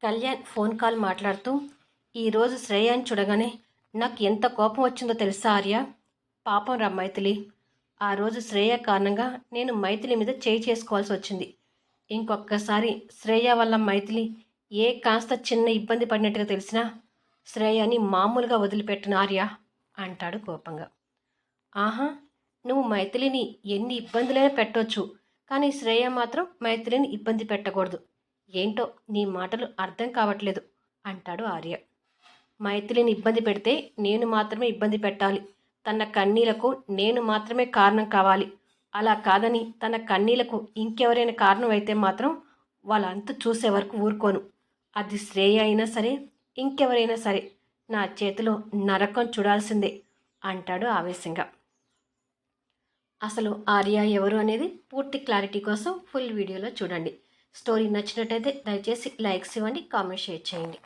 Kalyan phone call మాట్లాడుతూ, ఈరోజు శ్రేయాని చూడగానే నాకు ఎంత కోపం వచ్చిందో తెలుసా ఆర్య? పాపం రా మైథిలి. ఆ రోజు శ్రేయ కారణంగా నేను మైథిలి మీద చేయి చేసుకోవాల్సి వచ్చింది. ఇంకొక్కసారి శ్రేయ వల్ల మైథిలి ఏ కాస్త చిన్న ఇబ్బంది పడినట్టుగా తెలిసినా శ్రేయని మామూలుగా వదిలిపెట్టను ఆర్య అంటాడు కోపంగా. ఆహా, నువ్వు మైథిలిని ఎన్ని ఇబ్బందులైనా పెట్టవచ్చు, కానీ శ్రేయ మాత్రం మైథిలిని ఇబ్బంది పెట్టకూడదు. ఏంటో నీ మాటలు అర్థం కావట్లేదు అంటాడు ఆర్య. మైథిలిని ఇబ్బంది పెడితే నేను మాత్రమే ఇబ్బంది పెట్టాలి. తన కన్నీలకు నేను మాత్రమే కారణం కావాలి. అలా కాదని తన కన్నీలకు ఇంకెవరైనా కారణం అయితే మాత్రం వాళ్ళంతా చూసే వరకు ఊరుకోను. అది శ్రేయ అయినా సరే, ఇంకెవరైనా సరే నా చేతిలో నరకం చూడాల్సిందే అంటాడు ఆవేశంగా. అసలు ఆర్య ఎవరు అనేది పూర్తి క్లారిటీ కోసం ఫుల్ వీడియోలో చూడండి. స్టోరీ నచ్చినట్టయితే దయచేసి లైక్స్ ఇవ్వండి, కామెంట్ షేర్ చేయండి.